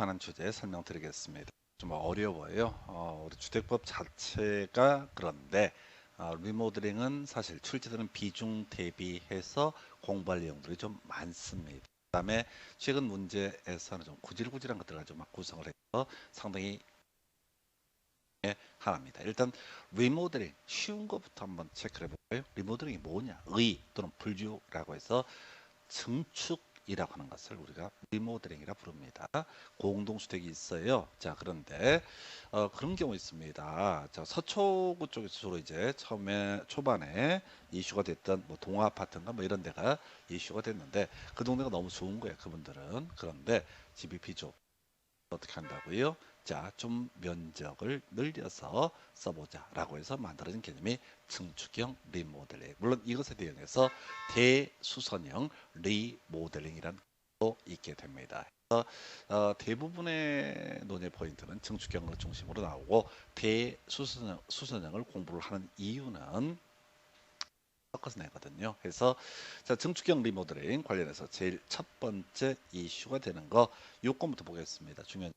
하는 주제 설명드리겠습니다. 좀 어려워요. 우리 주택법 자체가 그런데 리모델링은 사실 출제되는 비중 대비해서 공부할 내용들이 좀 많습니다. 그다음에 최근 문제에서는 좀 구질구질한 것들을 가지고 막 구성을 해서 상당히 하나입니다. 일단 리모델링 쉬운 것부터 한번 체크해 볼까요? 리모델링이 뭐냐? 의 또는 불주라고 해서 증축이라고 하는 것을 우리가 리모델링이라 부릅니다. 공동주택이 있어요. 자, 그런데 그런 경우 있습니다. 자, 서초구 쪽에서 주로 이제 처음에 초반에 이슈가 됐던 뭐 동아 아파트인가 뭐 이런 데가 이슈가 됐는데 그 동네가 너무 좋은 거예요. 그분들은. 그런데 집이 비좁. 어떻게 한다고요? 자, 좀 면적을 늘려서 써보자라고 해서 만들어진 개념이 증축형 리모델링. 물론 이것에 대응해서 대수선형 리모델링이라는 것도 있게 됩니다. 그래서 대부분의 논의 포인트는 증축형을 중심으로 나오고 대수선형을 공부를 하는 이유는 섞어서 내거든요. 그래서 자, 증축형 리모델링 관련해서 제일 첫 번째 이슈가 되는 거 요건부터 보겠습니다. 중요한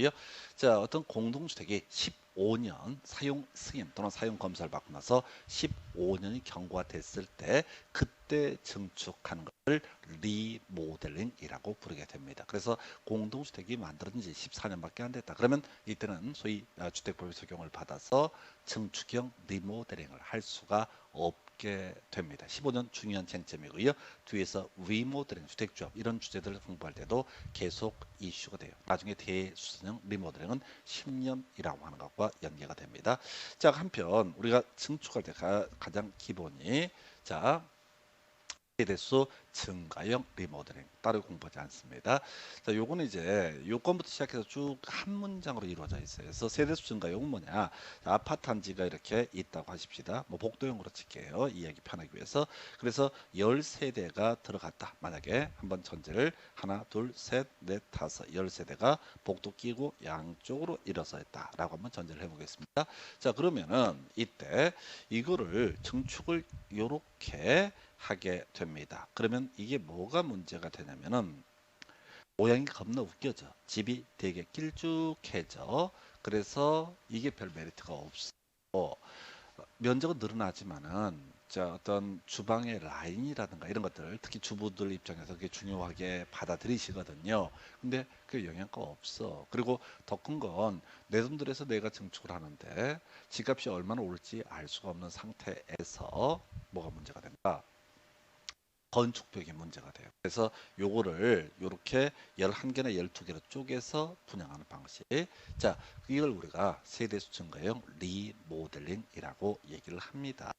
요 자, 어떤 공동주택이 15년 사용 승인 또는 사용 검사를 받고 나서 15년이 경과가 됐을 때 그때 증축하는 것을 리모델링이라고 부르게 됩니다. 그래서 공동주택이 만들어진 지 14년밖에 안 됐다. 그러면 이때는 소위 주택법의 적용을 받아서 증축형 리모델링을 할 수가 없게 됩니다. 15년 중요한 쟁점이고요. 뒤에서 리모델링, 주택조합 이런 주제들을 공부할 때도 계속 이슈가 돼요. 나중에 대수선형 리모델링은 10년이라고 하는 것과 연계가 됩니다. 자, 한편 우리가 증축할 때 가장 기본이 자, 세대수 증가형 리모델링 따로 공부하지 않습니다. 자, 요거는 이제 요건부터 시작해서 쭉 한 문장으로 이루어져 있어요. 그래서 세대수 증가형은 뭐냐? 자, 아파트 단지가 이렇게 있다고 하십시다. 뭐 복도형으로 칠게요. 이야기 편하기 위해서. 그래서 10세대가 들어갔다. 만약에 한번 전제를 하나, 둘, 셋, 넷, 다섯, 10세대가 복도 끼고 양쪽으로 일어서 있다라고 한번 전제를 해보겠습니다. 자, 그러면은 이때 이거를 증축을 요렇게 하게 됩니다. 그러면 이게 뭐가 문제가 되냐면은 모양이 겁나 웃겨져. 집이 되게 길쭉해져. 그래서 이게 별 메리트가 없어. 면적은 늘어나지만은 자, 어떤 주방의 라인이라든가 이런 것들 특히 주부들 입장에서 그게 중요하게 받아들이시거든요. 근데 그 영향가 없어. 그리고 더 큰 건 내 돈 들여서 내가 증축을 하는데 집값이 얼마나 오를지 알 수가 없는 상태에서 뭐가 문제가 된다. 건축벽이 문제가 돼요. 그래서 요거를 요렇게 11개나 12개로 쪼개서 분양하는 방식. 자, 이걸 우리가 세대수 증가형 리모델링이라고 얘기를 합니다.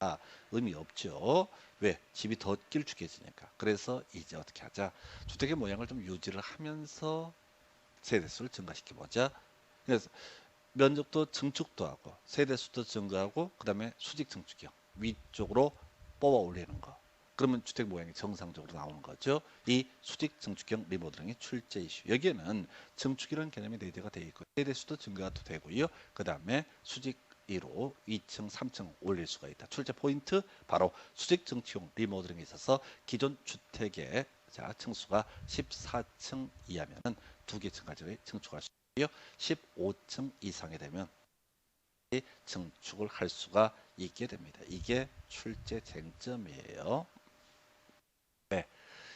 의미 없죠. 왜? 집이 더 길쭉해지니까. 그래서 이제 어떻게 하자? 주택의 모양을 좀 유지를 하면서 세대수를 증가시켜 보자. 그래서 면적도 증축도 하고 세대수도 증가하고 그다음에 수직 증축형 위쪽으로 뽑아 올리는 거. 그러면 주택 모양이 정상적으로 나오는 거죠. 이 수직 증축형 리모델링의 출제 이슈. 여기에는 증축이라는 개념이 4대가 되어 있고 세대수도 증가도 되고요. 그다음에 수직 2로 2층, 3층 올릴 수가 있다. 출제 포인트 바로 수직 증축형 리모델링에 있어서 기존 주택의 자, 층수가 14층 이하면은 2개 층까지 증축할 수 있고요. 15층 이상이 되면 증축을 할 수가 있게 됩니다. 이게 출제 쟁점이에요. 네.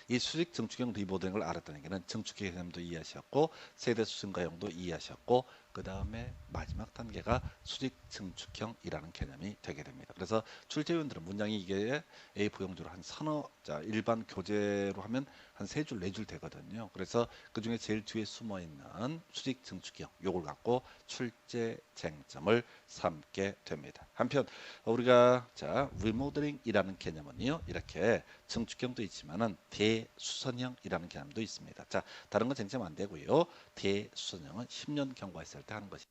이 수직 증축형 리모델링을 알았다는 게는 증축 개념도 이해하셨고 세대수 증가형도 이해하셨고 그 다음에 마지막 단계가 수직 증축형이라는 개념이 되게 됩니다. 그래서 출제위원들은 문장이 이게 A4 용지로 한 서너 자 일반 교재로 하면 한 3줄 4줄 되거든요. 그래서 그 중에 제일 뒤에 숨어 있는 수직 증축형 요걸 갖고 출제 쟁점을 삼게 됩니다. 한편 우리가 자 리모델링이라는 개념은요 이렇게 증축형도 있지만은 대수선형이라는 개념도 있습니다. 자, 다른 건 쟁점 안 되고요. 대수선형은 10년 경과했을 때 하는 것이.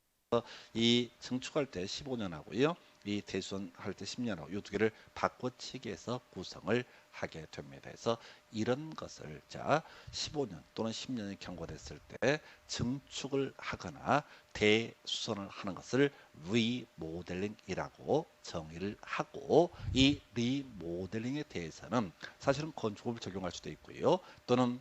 이 증축할 때 15년 하고요. 이 대수선할 때 10년 하고 이 두 개를 바꿔치기해서 구성을 하게 됩니다. 그래서 이런 것을 자 15년 또는 10년이 경과됐을 때 증축을 하거나 대수선을 하는 것을 리모델링이라고 정의를 하고 이 리모델링에 대해서는 사실은 건축법을 적용할 수도 있고요. 또는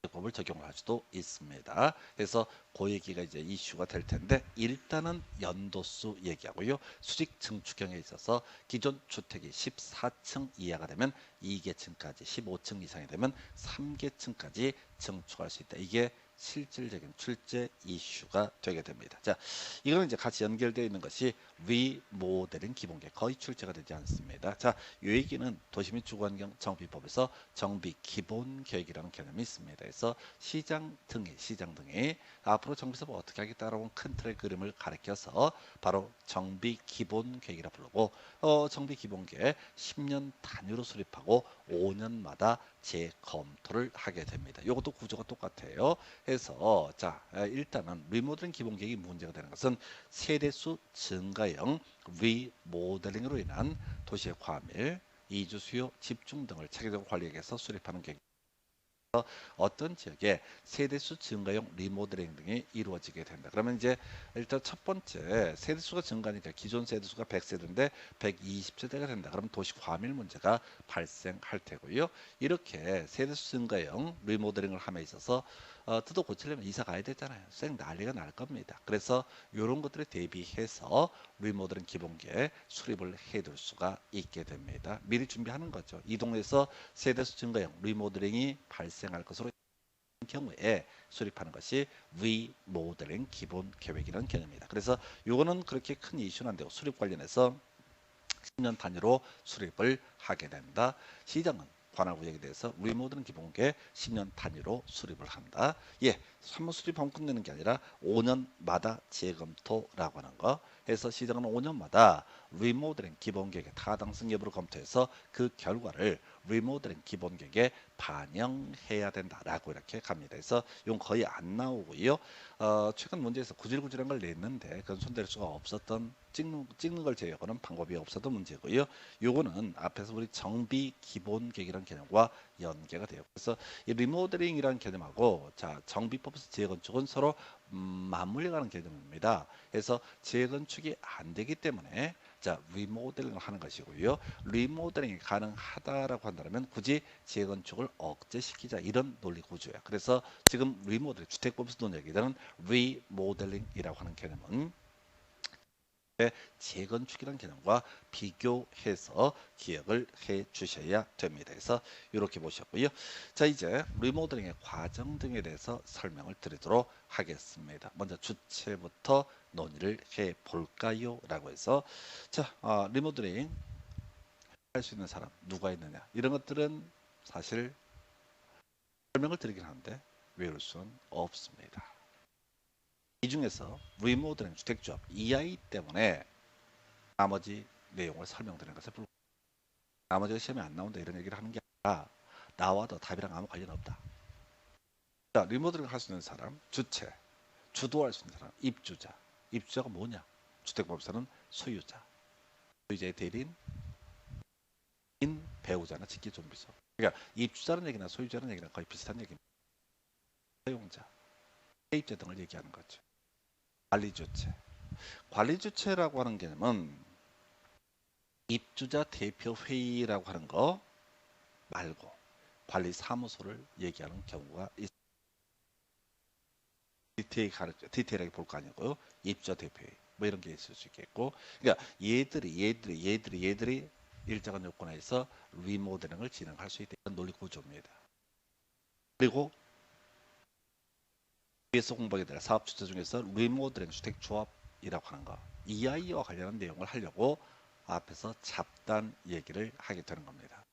법을 적용을 할 수도 있습니다. 그래서 그 얘기가 이제 이슈가 될 텐데 일단은 연도수 얘기하고요. 수직 증축형에 있어서 기존 주택이 14층 이하가 되면 2계층까지, 15층 이상이 되면 3계층까지 증축할 수 있다. 이게 실질적인 출제 이슈가 되게 됩니다. 자, 이거는 이제 같이 연결되어 있는 것이 리모델링 기본계획 거의 출제가 되지 않습니다. 자, 이 얘기는 도시및 주거환경 정비법에서 정비 기본계획이라는 개념이 있습니다. 그래서 시장 등이 앞으로 정비사업을 어떻게 하겠다라고 큰 틀의 그림을 가리켜서 바로 정비 기본계획이라 부르고 정비 기본계획 10년 단위로 수립하고 5년마다 재검토를 하게 됩니다. 이것도 구조가 똑같아요. 해서 자, 일단은 리모델링 기본계획이 문제가 되는 것은 세대수 증가형 리모델링으로 인한 도시의 과밀, 이주 수요, 집중 등을 체계적으로 관리하기 위해서 수립하는 계획. 어떤 지역에 세대수 증가용 리모델링 등이 이루어지게 된다. 그러면 이제 일단 첫 번째 세대수가 증가하니까 기존 세대수가 100세대인데 120세대가 된다. 그러면 도시 과밀 문제가 발생할 테고요. 이렇게 세대수 증가용 리모델링을 함에 있어서 뜯어 고치려면 이사 가야 되잖아요. 쌩 난리가 날 겁니다. 그래서 이런 것들에 대비해서 리모델링 기본계획 수립을 해둘 수가 있게 됩니다. 미리 준비하는 거죠. 이 동네에서 세대수 증가형 리모델링이 발생할 것으로 경우에 수립하는 것이 리모델링 기본 계획이라는 개념입니다. 그래서 이거는 그렇게 큰 이슈는 안 되고 수립 관련해서 10년 단위로 수립을 하게 된다. 시장은 관할구역에 대해서 리모델링 기본계획 10년 단위로 수립을 한다. 예, 한번 수립하면 끝내는 게 아니라 5년마다 재검토라고 하는 거. 해서 시장은 5년마다 리모델링 기본계획의 타당성 여부를 검토해서 그 결과를 리모델링 기본계획에 반영해야 된다라고 이렇게 갑니다. 그래서 이건 거의 안 나오고요. 최근 문제에서 구질구질한 걸 냈는데 그건 손댈 수가 없었던 찍는 걸 제외하고는 방법이 없었던 문제고요. 요거는 앞에서 우리 정비 기본계획이라는 개념과 연계가 돼요. 그래서 이 리모델링이라는 개념하고 자 정비법에서 재건축은 서로 맞물려가는 개념입니다. 그래서 재건축이 안 되기 때문에 자 리모델링을 하는 것이고요. 리모델링이 가능하다라고 한다면 굳이 재건축을 억제시키자 이런 논리 구조야. 그래서 지금 리모델링 주택법에서 논의하기는 리모델링이라고 하는 개념은 재건축이라는 개념과 비교해서 기억을 해 주셔야 됩니다. 그래서 이렇게 보셨고요. 자 이제 리모델링의 과정 등에 대해서 설명을 드리도록 하겠습니다. 먼저 주체부터 논의를 해 볼까요? 라고 해서 자 리모델링 할 수 있는 사람 누가 있느냐 이런 것들은 사실 설명을 드리긴 하는데 외울 수는 없습니다. 이 중에서 리모델링 주택조합 EI 때문에 나머지 내용을 설명드리는 것을 불러요. 나머지가 시험에 안 나온다 이런 얘기를 하는 게 아니라 나와도 답이랑 아무 관련 없다. 자, 리모델링 할 수 있는 사람, 주체, 주도할 수 있는 사람, 입주자. 입주자가 뭐냐? 주택법에서는 소유자. 소유자의 대리인, 배우자나 직계존비소. 그러니까 입주자는 얘기나 소유자는 얘기나 거의 비슷한 얘기입니다. 사용자, 세입자 등을 얘기하는 거죠. 관리주체. 관리주체라고 하는 개념은 입주자 대표회의라고 하는 거 말고 관리사무소를 얘기하는 경우가 있습니다. 디테일하게 볼 거 아니고요. 입주자 대표회의 뭐 이런 게 있을 수 있겠고 그러니까 얘들이 일정한 요건에서 리모델링을 진행할 수 있다는 논리 구조입니다. 그리고 위에서 공부하게 될 사업 주체 중에서 리모델링 주택조합이라고 하는 거 EI와 관련한 내용을 하려고 앞에서 잡단 얘기를 하게 되는 겁니다.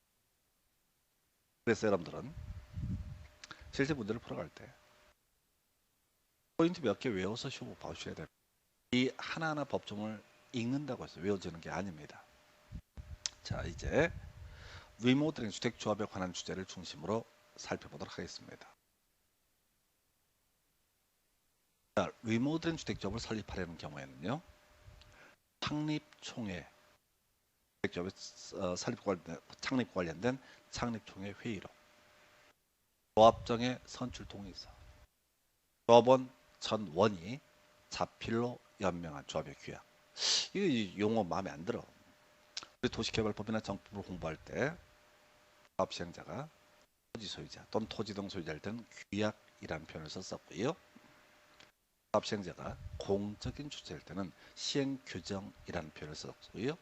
그래서 여러분들은 실제 문제를 풀어갈 때 포인트 몇 개 외워서 시험 봐주셔야 됩니다. 이 하나하나 법조문을 읽는다고 해서 외워지는 게 아닙니다. 자 이제 리모델링 주택조합에 관한 주제를 중심으로 살펴보도록 하겠습니다. 자, 리모델링 주택조합을 설립하려는 경우에는요. 창립총회 주택조합의 창립 관련된 창립총회 회의록 조합장의 선출 동의서 조합원 전원이 자필로 연명한 조합의 규약 이 용어 마음에 안 들어. 우리 도시개발법이나 정법을 공부할 때 사업 시행자가 토지 소유자 또는 토지 등 소유자일 때는 규약이라는 표현을 썼었고요. 사업 시행자가 공적인 주체일 때는 시행규정이라는 표현을 썼고요.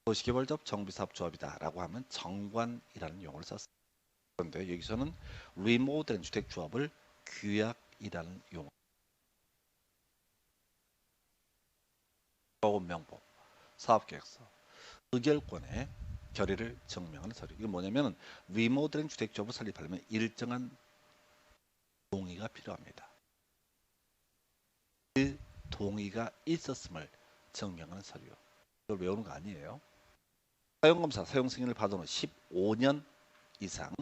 도시개발조합 정비사업조합이다라고 하면 정관이라는 용어를 썼습니다. 그런데 여기서는 리모델링 주택조합을 규약이라는 용어, 조건명부, 사업계획서, 의결권의 결의를 증명하는 서류. 이게 뭐냐면 리모델링 주택조합을 설립하려면 일정한 동의가 필요합니다. 그 동의가 있었음을 증명하는 서류. 이걸 외우는 거 아니에요. 사용검사 사용 승인을 받은 후 15년 이상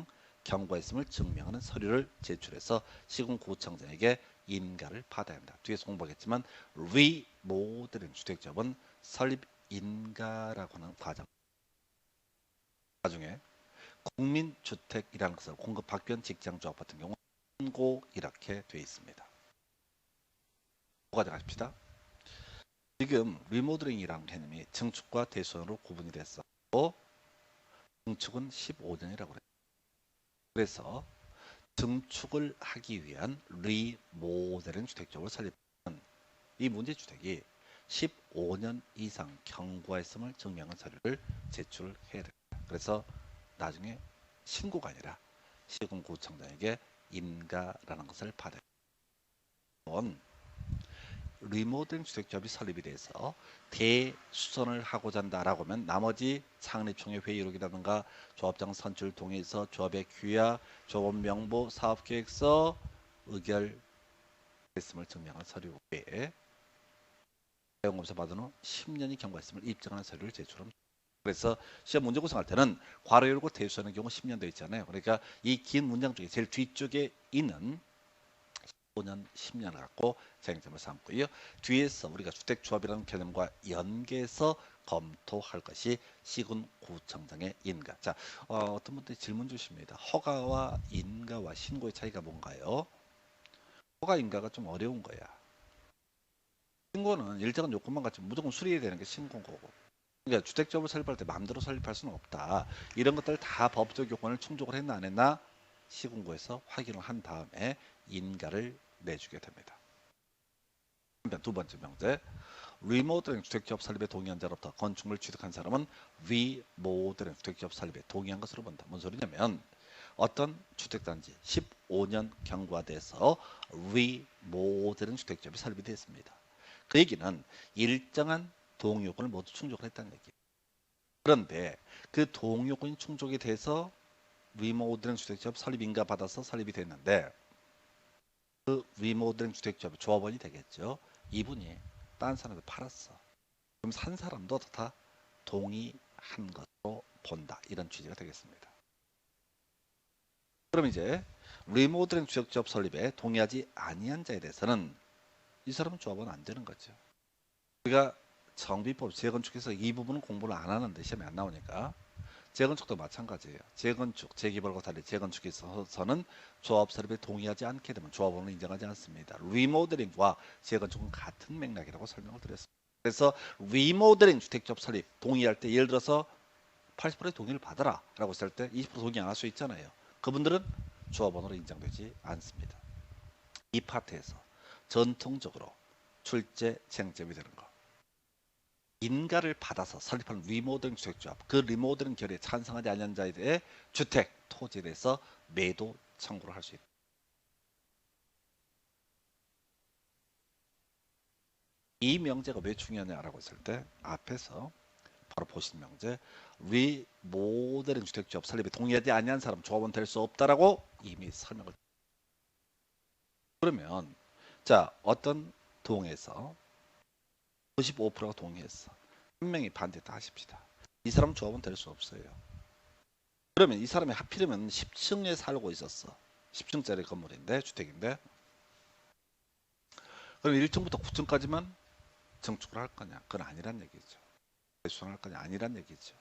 경과했음을 증명하는 서류를 제출해서 시군구청장에게 인가를 받아야 합니다. 뒤에서 공부하겠지만 리모델링 주택조합은 설립 인가라고 하는 과정. 나중에 국민주택이라는 것을 공급받기 위한 직장조합 같은 경우 신고 이렇게 되어 있습니다. 가져가십시다. 지금 리모델링이라는 개념이 증축과 대수원으로 구분이 됐었고 증축은 15년이라고 그래요. 그래서 증축을 하기 위한 리모델링 주택조합을 설립하는 이 문제주택이 15년 이상 경과했음을 증명한 서류를 제출해야 됩니다. 그래서 나중에 신고가 아니라 시군구청장에게 인가라는 것을 받아야 됩니다. 리모델링 주택조합이 설립이 돼서 대수선을 하고자 한다라고 하면 나머지 창립총회 회의록이라든가 조합장 선출 동의서, 조합의 규약, 조합원 명부, 사업계획서, 의결 했음을 증명하는 서류 외에 사용검사 받은 후 10년이 경과했음을 입증하는 서류를 제출합니다. 그래서 시험 문제 구성할 때는 괄호 열고 대수선의 경우 10년 돼 있잖아요. 그러니까 이 긴 문장 중에 제일 뒤쪽에 있는 5년, 10년을 갖고 쟁점을 삼고요. 뒤에서 우리가 주택조합이라는 개념과 연계해서 검토할 것이 시군구청장의 인가. 자, 어떤 분들이 질문 주십니다. 허가와 인가와 신고의 차이가 뭔가요? 허가, 인가가 좀 어려운 거야. 신고는 일정한 요건만 갖추면 무조건 수리해야 되는 게 신고인 거고. 그러니까 주택조합을 설립할 때 마음대로 설립할 수는 없다. 이런 것들 다 법적 요건을 충족을 했나 안 했나 시군구에서 확인을 한 다음에 인가를 내주게 됩니다. 한편 두 번째 명제, 리모델링 주택조합 설립에 동의한 자로부터 건축물을 취득한 사람은 리모델링 주택조합 설립에 동의한 것으로 본다. 뭔 소리냐면 어떤 주택단지 15년 경과돼서 리모델링 주택조합이 설립이 됐습니다. 그 얘기는 일정한 동의 요건을 모두 충족을 했다는 얘기예요. 그런데 그 동의 요건이 충족이 돼서 리모델링 주택조합 설립 인가 받아서 설립이 됐는데 그 리모델링 주택조합의 조합원이 되겠죠. 이분이 딴 사람한테 팔았어. 그럼 산 사람도 다 동의한 것으로 본다. 이런 취지가 되겠습니다. 그럼 이제 리모델링 주택조합 설립에 동의하지 아니한 자에 대해서는 이 사람은 조합원 안 되는 거죠. 우리가 정비법 재건축에서 이 부분은 공부를 안 하는데 시험에 안 나오니까 재건축도 마찬가지예요. 재건축, 재개발과 달리 재건축에 있어서는 조합 설립에 동의하지 않게 되면 조합원을 인정하지 않습니다. 리모델링과 재건축은 같은 맥락이라고 설명을 드렸습니다. 그래서 리모델링 주택조합 설립 동의할 때 예를 들어서 80%의 동의를 받아라 라고 했을 때 20% 동의 안 할 수 있잖아요. 그분들은 조합원으로 인정되지 않습니다. 이 파트에서 전통적으로 출제 쟁점이 되는 것. 인가를 받아서 설립한 리모델링 주택조합, 그 리모델링 결의에 찬성하지 않는 자에 대해 주택, 토지에 대해서 매도 청구를 할 수 있다. 이 명제가 왜 중요하냐라고 했을 때 앞에서 바로 보신 명제, 리모델링 주택조합 설립에 동의하지 아니한 사람 조합원 될 수 없다라고 이미 설명을. 그러면 자, 어떤 동에서 95%가 동의했어. 한 명이 반대했다 하십시다. 이 사람 조합은 될 수 없어요. 그러면 이 사람이 하필이면 10층에 살고 있었어. 10층짜리 건물인데 주택인데 그럼 1층부터 9층까지만 증축을 할 거냐? 그건 아니란 얘기죠. 수선할 거냐? 아니란 얘기죠.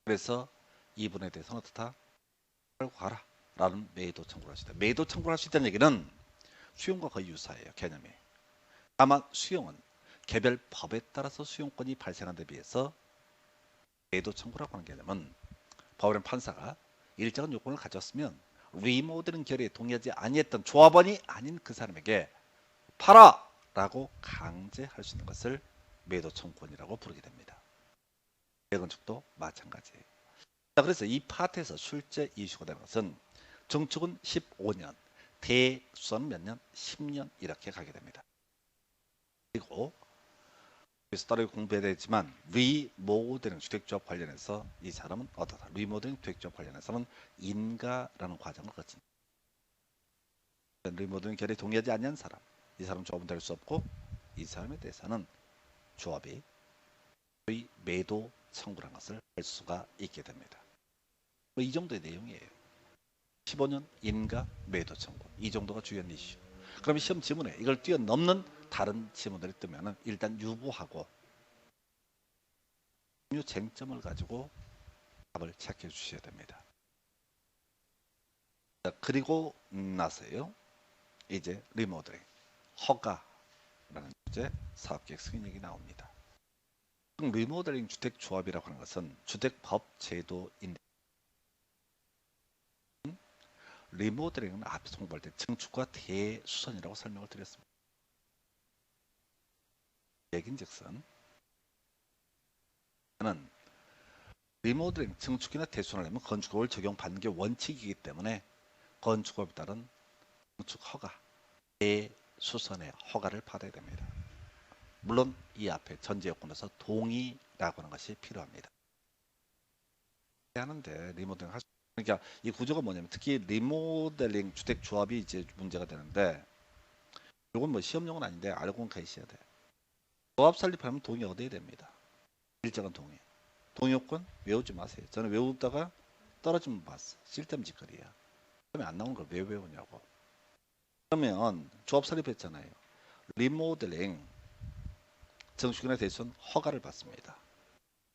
그래서 이분에 대해서는 어떻다? 빨고 가라 라는 매도 청구를 할 수 있다. 매도 청구를 할 수 있다는 얘기는 수용과 거의 유사해요. 개념이. 다만 수용은 개별 법에 따라서 수용권이 발생한 데 비해서 매도 청구라고 하는 개념은 법원의 판사가 일정한 요건을 가졌으면 리모델링 결의에 동의하지 아니했던 조합원이 아닌 그 사람에게 팔아! 라고 강제할 수 있는 것을 매도 청구권이라고 부르게 됩니다. 재건축도 마찬가지예요. 자, 그래서 이 파트에서 실제 이슈가 되는 것은 증축은 15년, 대수는 몇 년? 10년 이렇게 가게 됩니다. 그리고 그래서 따로 공부해야 되지만 리모델링 주택조합 관련해서 이 사람은 어떠다? 리모델링 주택조합 관련해서는 인가라는 과정을 거칩니다. 리모델링 결의에 동의하지 않는 사람, 이 사람 조합은 될 수 없고 이 사람에 대해서는 조합이 매도 청구라는 것을 할 수가 있게 됩니다. 이 정도의 내용이에요. 15년 인가 매도 청구, 이 정도가 주요한 이슈. 그러면 시험 지문에 이걸 뛰어넘는 다른 지문들이 뜨면은 일단 유보하고 이 쟁점을 가지고 답을 체크해 주셔야 됩니다. 자, 그리고 나서요. 이제 리모델링, 허가라는 주제, 사업계획 승인력이 나옵니다. 리모델링 주택조합이라고 하는 것은 주택법 제도인데 리모델링은 앞에서 공부할 때 증축과 대수선이라고 설명을 드렸습니다. 얘긴즉슨 는 리모델링 증축이나 대수선을 하면 건축법을 적용받는 게 원칙이기 때문에 건축법에 따른 증축 허가, 대수선의 허가를 받아야 됩니다. 물론 이 앞에 전제 요건에서 동의라고 하는 것이 필요합니다. 하는데 리모델링 할 수, 그러니까 이 구조가 뭐냐면 특히 리모델링 주택 조합이 이제 문제가 되는데 이건 뭐 시험용은 아닌데 알고는 가셔야 돼요. 조합 설립하면 동의 얻어야 됩니다. 일정한 동의. 동의 요건 외우지 마세요. 저는 외우다가 떨어지면 봤어. 쓸데없는 짓거리야. 그러면 안 나오는 걸 왜 외우냐고. 그러면 조합 설립했잖아요. 리모델링 증축이나 대수선 허가를 받습니다.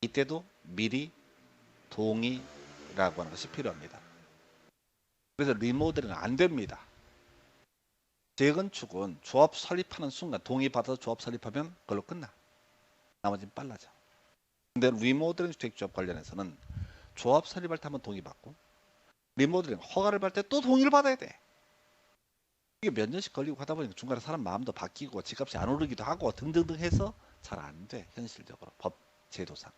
이때도 미리 동의라고 하는 것이 필요합니다. 그래서 리모델링은 안 됩니다. 재건축은 조합 설립하는 순간 동의받아서 조합 설립하면 그걸로 끝나. 나머지는 빨라져. 근데 리모델링 주택조합 관련해서는 조합 설립할 때 한번 동의받고 리모델링 허가를 받을 때 또 동의를 받아야 돼. 이게 몇 년씩 걸리고 하다 보니까 중간에 사람 마음도 바뀌고 집값이 안 오르기도 하고 등등등 해서 잘 안 돼. 현실적으로 법 제도상.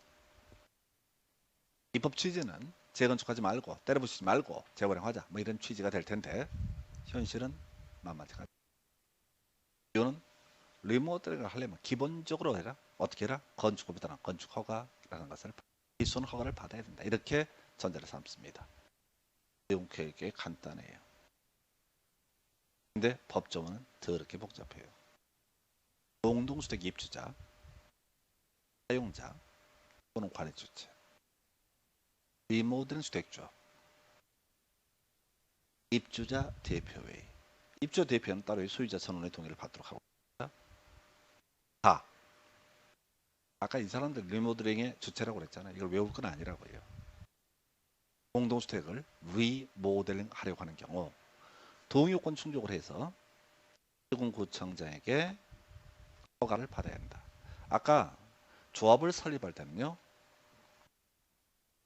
이 법 취지는 재건축하지 말고 때려부수지 말고 재활용하자 뭐 이런 취지가 될 텐데 현실은 만만치 않다. 이거는 리모델링을 하려면 기본적으로 해라. 어떻게 해라? 건축법에 따른 건축 허가라는 것을 일선 허가를 받아야 된다. 이렇게 전제를 삼습니다. 내용 꽤 간단해요. 근데 법조문은 더럽게 복잡해요. 공동주택 입주자, 사용자 또는 관리주체, 리모델링 주택조합, 입주자 대표회의. 입주자 대표는 따로 소유자 선언의 동의를 받도록 하고 있습니다. 다. 아까 이 사람들 리모델링의 주체라고 그랬잖아요. 이걸 외울 건 아니라고요. 공동주택을 리모델링 하려고 하는 경우 동의요건 충족을 해서 시군구청장에게 허가를 받아야 한다. 아까 조합을 설립할 때는요.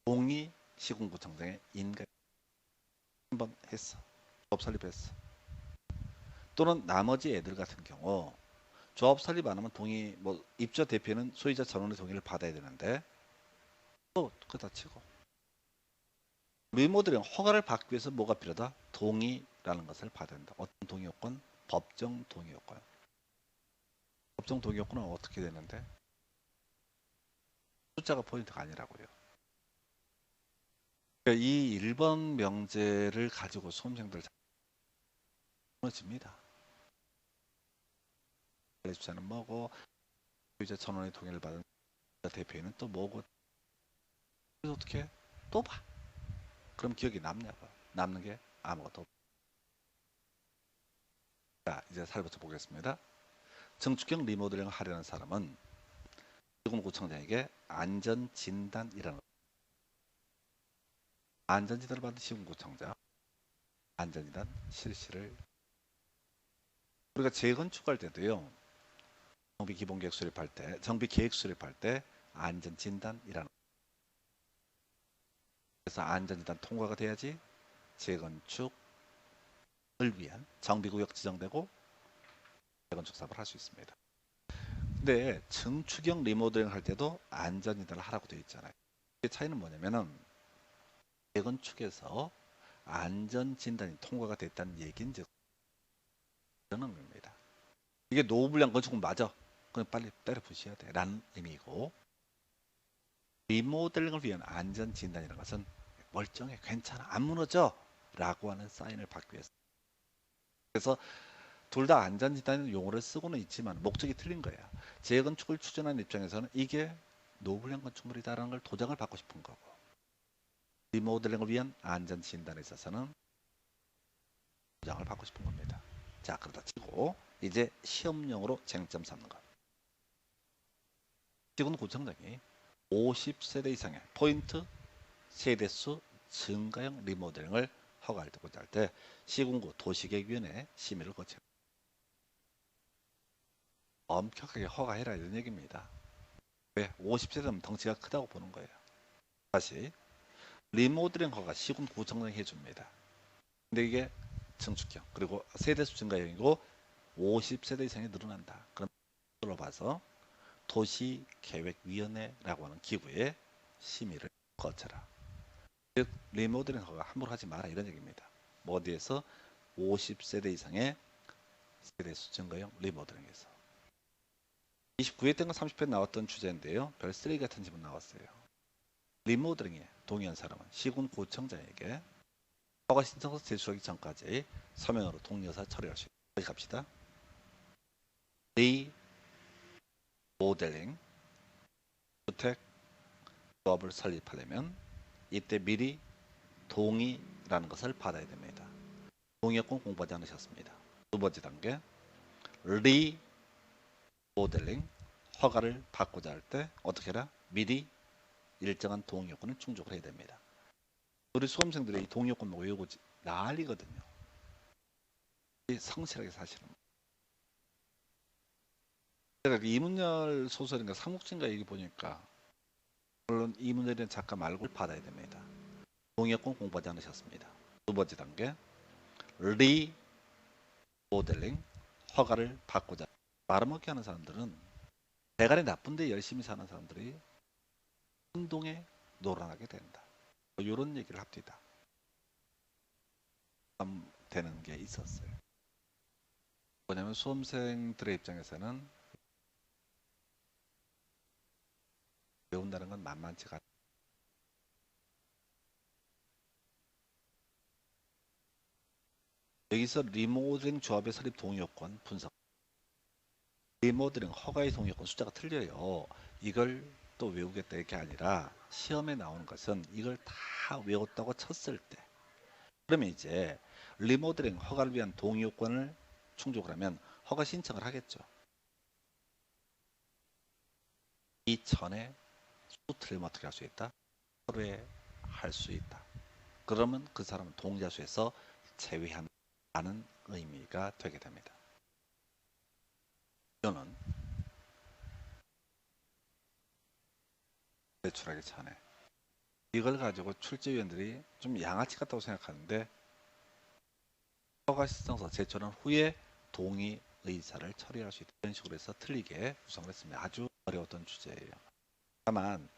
동의 시군구청장의 인가 한번 했어. 조합 설립했어. 또는 나머지 애들 같은 경우 조합 설립 안 하면 동의 뭐 입주자 대표는 소유자 전원의 동의를 받아야 되는데 또 그다 치고 리모델링 허가를 받기 위해서 뭐가 필요하다? 동의라는 것을 받아야 된다. 어떤 동의 요건? 법정 동의 요건. 법정 동의 요건은 어떻게 되는데? 숫자가 포인트가 아니라고요. 그러니까 이 1번 명제를 가지고 수험생들 무너집니다. 관리주체는 뭐고 소유자 전원의 동의를 받은 대표인은 또 뭐고 그래서 어떻게 또 봐. 그럼 기억이 남냐고. 남는 게 아무것도 없다. 자, 이제 살펴 보겠습니다. 증축형 리모델링을 하려는 사람은 시군구청장에게 안전진단이라는 안전진단을 받은 시군구청장 안전진단 실시를 우리가 재건축할 때도요. 정비기본계획 수립할 때 정비계획 수립할 때 안전진단이라는 그래서 안전진단 통과가 돼야지 재건축을 위한 정비구역 지정되고 재건축 사업을 할 수 있습니다. 근데 증축형 리모델링 할 때도 안전진단을 하라고 되어 있잖아요. 그 차이는 뭐냐면은 재건축에서 안전진단이 통과가 됐다는 얘기인지 그러는 겁니다. 이게 노후불량 건축은 맞아. 그럼 빨리 때려 부셔야 돼. 라는 의미고, 리모델링을 위한 안전진단이라는 것은 멀쩡해, 괜찮아, 안 무너져 라고 하는 사인을 받기 위해서. 그래서 둘 다 안전진단 용어를 쓰고는 있지만 목적이 틀린 거야. 재건축을 추진하는 입장에서는 이게 노후불량 건축물이다라는 걸 도장을 받고 싶은 거고, 리모델링을 위한 안전진단에 있어서는 도장을 받고 싶은 겁니다. 자, 그러다 치고 이제 시험용으로 쟁점 삼는 것. 시군구청장이 50세대 이상의 포인트 세대수 증가형 리모델링을 허가를 듣고자 할 때 시군구 도시계획위원회 심의를 거쳐요. 엄격하게 허가해라 이런 얘기입니다. 왜? 50세대면 덩치가 크다고 보는 거예요. 다시 리모델링 허가 시군구청장이 해줍니다. 근데 이게 증축형 그리고 세대수 증가형이고 50세대 이상이 늘어난다. 그럼 들어봐서 도시계획위원회라고 하는 기구의 심의를 거쳐라. 즉 리모델링 허가 함부로 하지 마라 이런 얘기입니다. 뭐 어디에서 50세대 이상의 세대수 증가형 리모델링에서 29회 때가 30회 나왔던 주제인데요. 별 쓰레기 같은 질문 나왔어요. 리모델링에 동의한 사람은 시군구청장에게 허가 신청서 제출하기 전까지 서면으로 동의여사 처리할 수 있다. 여기 갑시다. 리모델링 주택 조합을 설립하려면 이때 미리 동의라는 것을 받아야 됩니다. 동의여건 공부하지 않으셨습니다. 두 번째 단계 리모델링 허가를 받고자 할 때 어떻게 해라? 미리 일정한 동의요건을 충족을 해야 됩니다. 우리 수험생들이 이 동의요건 외우고 난리거든요. 성실하게 사실은. 제가 이문열 소설인가 삼국지인가 얘기 보니까 물론 이문열이라는 작가 말고 받아야 됩니다. 동의요건 공부하지 않으셨습니다. 두 번째 단계 리모델링 허가를 받고자 말아먹기 하는 사람들은 대가리 나쁜데 열심히 사는 사람들이 운동에 놀아나게 된다. 이런 얘기를 합니다. 되는 게 있었어요. 뭐냐면 수험생들의 입장에서는 배운다는 건 만만치가 않다. 여기서 리모델링 조합의 설립 동의요건 분석. 리모델링 허가의 동의요건 숫자가 틀려요. 이걸 또 외우겠다 이게 아니라 시험에 나오는 것은 이걸 다 외웠다고 쳤을 때 그러면 이제 리모델링 허가를 위한 동의요건을 충족을 하면 허가 신청을 하겠죠. 이전에 틀리면 어떻게 할 수 있다? 서류에 할 수 있다. 그러면 그 사람은 동의자수에서 제외한다는 의미가 되게 됩니다. 이거는 제출하기 전에 이걸 가지고 출제위원들이 좀 양아치 같다고 생각하는데 허가 신청서 제출한 후에 동의 의사를 처리할 수 있다. 이런 식으로 해서 틀리게 구성을 했습니다. 아주 어려웠던 주제예요. 다만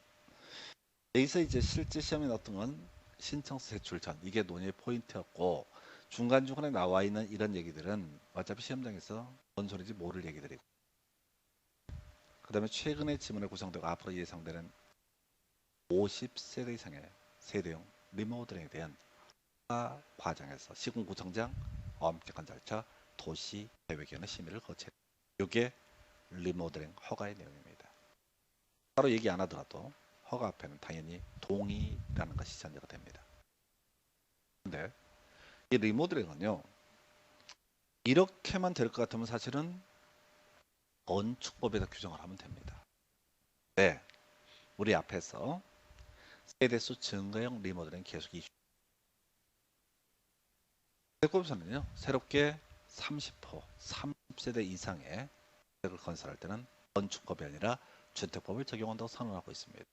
여기서 이제 실제 시험에 나왔던 건 신청서 제출 전 이게 논의의 포인트였고 중간중간에 나와 있는 이런 얘기들은 어차피 시험장에서 뭔 소리인지 모를 얘기들이고 그 다음에 최근에 지문에 구성되고 앞으로 예상되는 50세대 이상의 세대형 리모델링에 대한 허가 과정에서 시군구청장 엄격한 절차 도시계획위원회 심의를 거쳐야 이게 리모델링 허가의 내용입니다. 따로 얘기 안 하더라도 허가 앞에는 당연히 동의라는 것이 전제가 됩니다. 근데 이 리모델링은요 이렇게만 될 것 같으면 사실은 건축법에다 규정을 하면 됩니다. 네, 우리 앞에서 세대수 증가형 리모델링 계속 이슈. 세법에서는요 새롭게 30호, 30세대 이상의 주택을 건설할 때는 건축법이 아니라 주택법을 적용한다고 선언하고 있습니다.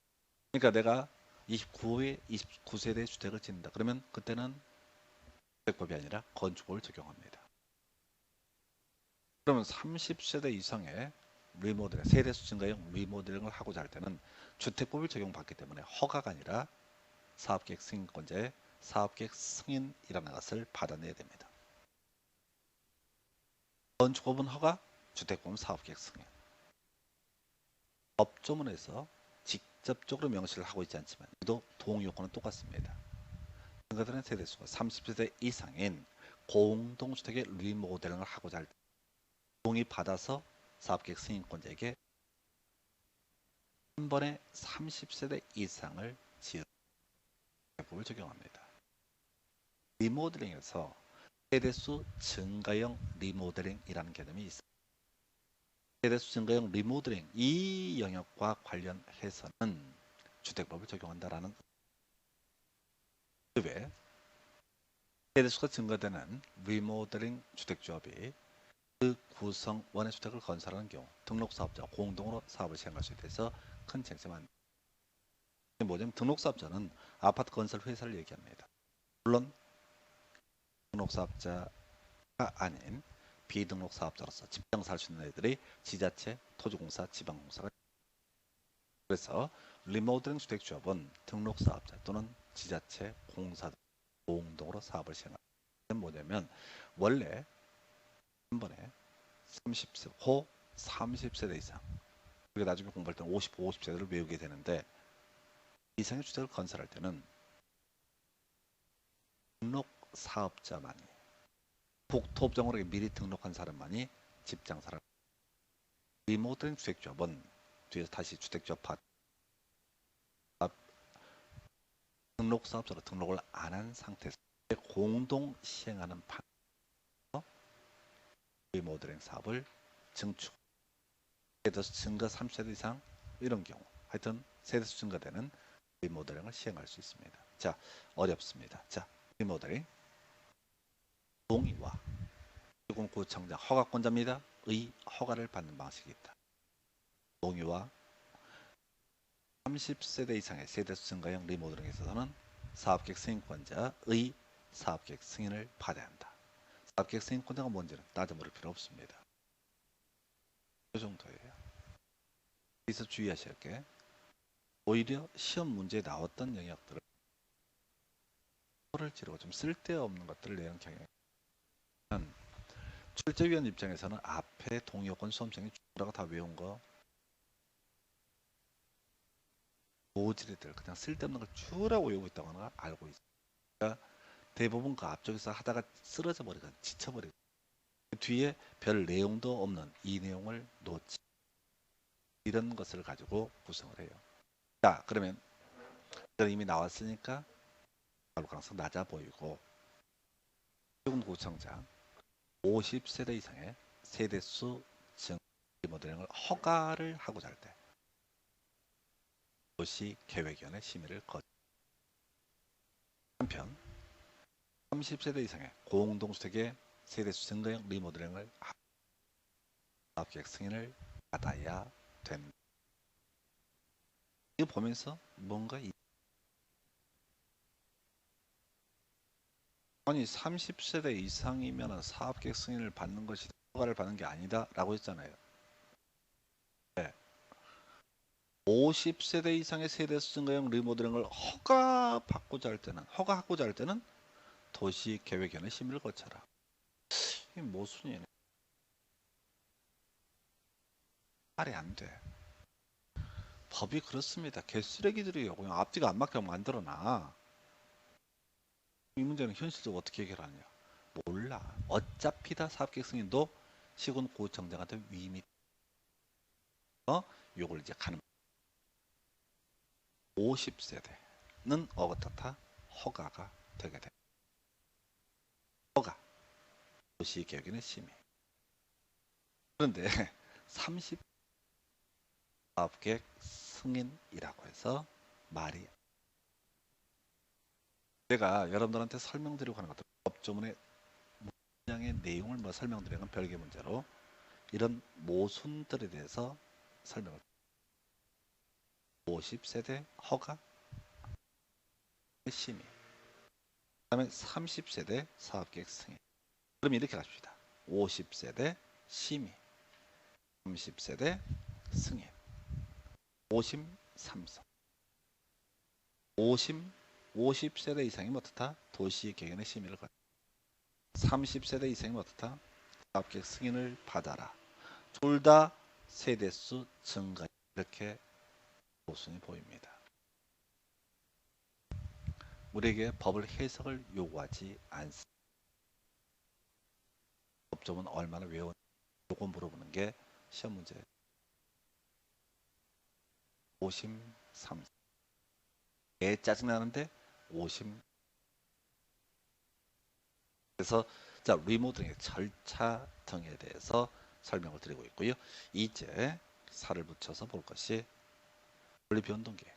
그러니까 내가 29세대 주택을 짓는다. 그러면 그때는 주택법이 아니라 건축법을 적용합니다. 그러면 30세대 이상의 리모델링, 세대수 증가형 리모델링을 하고자 할 때는 주택법을 적용받기 때문에 허가가 아니라 사업계획 승인권자의 사업계획 승인이라는 것을 받아내야 됩니다. 건축법은 허가, 주택법은 사업계획 승인. 법조문에서 직접적으로 명시를 하고 있지 않지만 또 동의요건은 똑같습니다. 증가되는 세대수가 30세대 이상인 공동주택의 리모델링을 하고자 할 때 동의받아서 사업계획 승인권자에게 한 번에 30세대 이상을 지은 법을 적용합니다. 리모델링에서 세대수 증가형 리모델링이라는 개념이 있습니다. 세대수 증가형 리모델링 이 영역과 관련해서는 주택법을 적용한다라는 그 외에 세대수가 증가되는 리모델링 주택조합이 그 구성원의 주택을 건설하는 경우 등록사업자와 공동으로 사업을 시행할 수 있어서 큰 쟁점은 뭐냐면 등록사업자는 아파트 건설 회사를 얘기합니다. 물론 등록사업자가 아닌 비등록사업자로서 집장사 할 수 있는 애들이 지자체, 토지공사, 지방공사가 그래서 리모델링 주택조합은 등록사업자 또는 지자체, 공사 공동으로 사업을 시행합니다. 뭐냐면 원래 한 번에 30세대 이상 우리가 나중에 공부할 때는 50세대를 외우게 되는데 이상의 주택을 건설할 때는 등록사업자만이 토업정으로 미리 등록한 사람만이 집장사를 리모델링 주택조합은 뒤에서 다시 주택조합 등록사업자로 등록을 안 한 상태에서 공동 시행하는 판에서 리모델링 사업을 증축 세대수 증가 3세대 이상 이런 경우 하여튼 세대수 증가되는 리모델링을 시행할 수 있습니다. 자, 어렵습니다. 자, 리모델링 동의와 시군구청장 허가권자입니다. 의 허가를 받는 방식이 있다. 동의와 30세대 이상의 세대수 증가형 리모델링에 있어서는 사업계획 승인권자의 사업계획 승인을 받아야 한다. 사업계획 승인권자가 뭔지는 따져 물을 필요 없습니다. 이 정도예요. 여기서 주의하셔야 할 게 오히려 시험 문제에 나왔던 영역들을 를 지르고 좀 쓸데없는 것들을 내는 경향이 출제위원 입장에서는 앞에 동의요건 수험생이 주라고 다 외운 거 모질이들 그냥 쓸데없는 걸 주라고 외우고 있다고 하는 걸 알고 있어요. 그러니까 대부분 그 앞쪽에서 하다가 쓰러져 버리거나 지쳐버리고 그 뒤에 별 내용도 없는 이 내용을 놓치 이런 것을 가지고 구성을 해요. 자, 그러면 이미 나왔으니까 바로 가능성 낮아 보이고 시군구청장 50세대 이상의 세대수 증 리모델링을 허가를 하고자 할 때 도시계획위원회 심의를 거쳐 한편 30세대 이상의 공동주택의 세대수 증가형 리모델링을 사업계획 승인을 받아야 됩니다. 이거 보면서 뭔가 아니 30세대 이상이면 사업계획 승인을 받는 것이 허가를 받는 게 아니다 라고 했잖아요. 네. 50세대 이상의 세대수 증가형 리모델링을 허가받고자 할 때는 도시계획위원회 심의를 거쳐라. 이게 모순이네. 말이 안 돼. 법이 그렇습니다. 개쓰레기들이요. 그냥 앞뒤가 안 맞게 만들어놔. 이 문제는 현실적으로 어떻게 해결하느냐. 몰라. 어차피 다 사업계획 승인도 시군구청장한테 위임이 요걸 이제 가는 50세대는 어떻다? 허가가 되게 돼. 허가. 도시계획위원회 심의. 그런데 30 사업계획 승인이라고 해서 말이 제가 여러분들한테 설명드리고 하는 것들 법조문의 문장의 내용을 설명드리는 건 별개 문제로 이런 모순들에 대해서 설명을 50세대 허가 심의. 그다음에 30세대 사업계획 승인. 그럼 이렇게 갑시다. 50세대 심의, 30세대 승인, 53성. 50세대 이상이면 어떻다? 도시계획의 심의를 받아. 30세대 이상이면 어떻다? 사업계획 승인을 받아라. 둘 다 세대수 증가, 이렇게 모순이 보입니다. 우리에게 법을 해석을 요구하지 않습니다. 법조문 얼마나 외웠는지 요거 물어보는 게 시험 문제예요. 53. 애 짜증나는데 50. 그래서 자, 리모델링의 절차 등에 대해서 설명을 드리고 있고요. 이제 살을 붙여서 볼 것이 권리 변동계획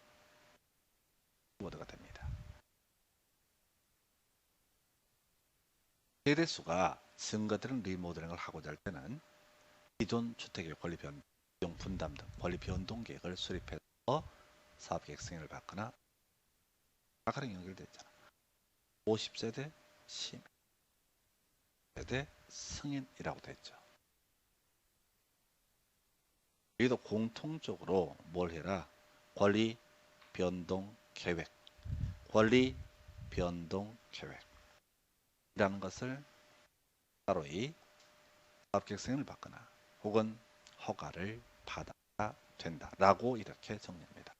키워드가 됩니다. 세대수가 증가되는 리모델링을 하고자 할 때는 기존 주택의 권리 변동, 비용 분담 등 권리 변동 계획을 수립해서 사업계획 승인을 받거나 아까랑 연결되어 있잖아. 50세대 심의, 세대 승인이라고 되어 있죠. 여기도 공통적으로 뭘 해라? 권리 변동 계획, 권리 변동 계획이라는 것을 따로이 사업계획 승인을 받거나 혹은 허가를 받아야 된다라고 이렇게 정리합니다.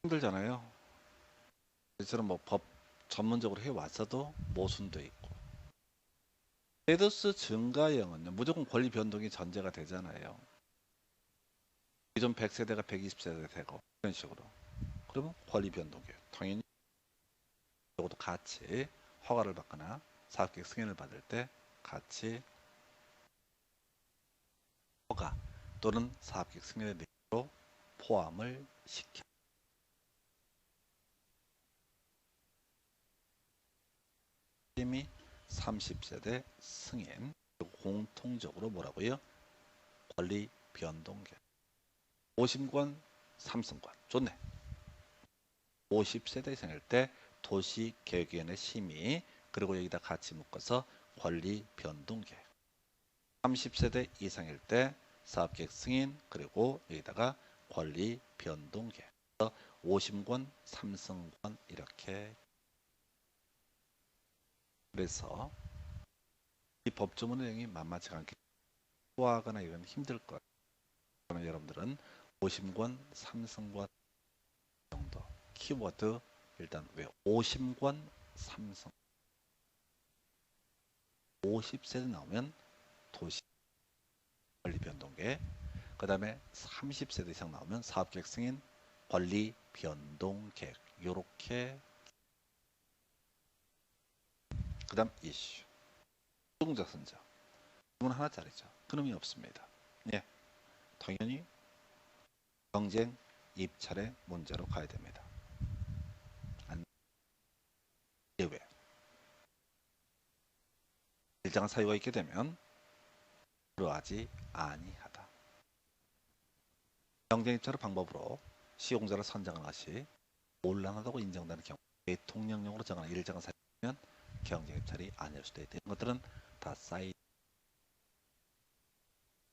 힘들잖아요. 저는 뭐 법 전문적으로 해왔어도 모순도 있고. 세대수 증가형은 무조건 권리 변동이 전제가 되잖아요. 기존 100세대가 120세대 되고 이런 식으로. 그러면 권리 변동이에요. 당연히 이것도 같이 허가를 받거나 사업계획 승인을 받을 때 같이 허가 또는 사업계획 승인의 내용으로 포함을 시켜. 심의 30세대 승인, 공통적으로 뭐라고요? 권리 변동계. 50권, 3승권. 좋네. 50세대 이상일 때 도시계획위원회 심의, 그리고 여기다 같이 묶어서 권리 변동계획. 30세대 이상일 때 사업계획 승인, 그리고 여기다가 권리 변동계획. 50권, 3승권 이렇게. 그래서 이 법조문의 내용이 만만치 않게 소화하거나 이런 힘들 거예요. 그러면 여러분들은 50권, 3승권 정도 키워드 일단 왜 50권, 3승 50세대 나오면 도시 권리 변동계, 그 다음에 30세대 이상 나오면 사업계획 승인, 권리 변동계획, 요렇게. 그 다음 이슈 노동자 선정 질문 하나짜리죠. 그놈이 없습니다. 예, 당연히 경쟁 입찰의 문제로 가야 됩니다. 예외. 일정한 사유가 있게 되면 그러하지 아니하다. 경쟁 입찰의 방법으로 시공자를 선정하는 것이 곤란하다고 인정되는 경우, 대통령령으로 정하는 일정한 사유면 경쟁 입찰이 아닐 수도 있다. 이런 것들은 다 사이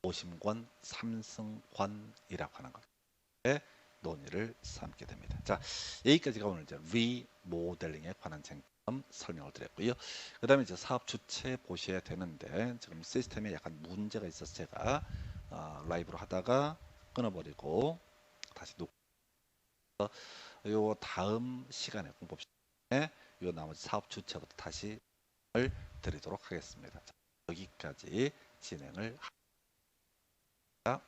50권 3승권이라고 하는 것에 논의를 삼게 됩니다. 자, 여기까지가 오늘 이제 리모델링에 관한 쟁점 설명을 드렸고요. 그 다음에 이제 사업 주체 보셔야 되는데 지금 시스템에 약간 문제가 있어서 제가 라이브로 하다가 끊어버리고 다시 놓고 요 다음 시간에 공법 시간에 요 나머지 사업 주체부터 다시 드리도록 하겠습니다. 자, 여기까지 진행을 합니다.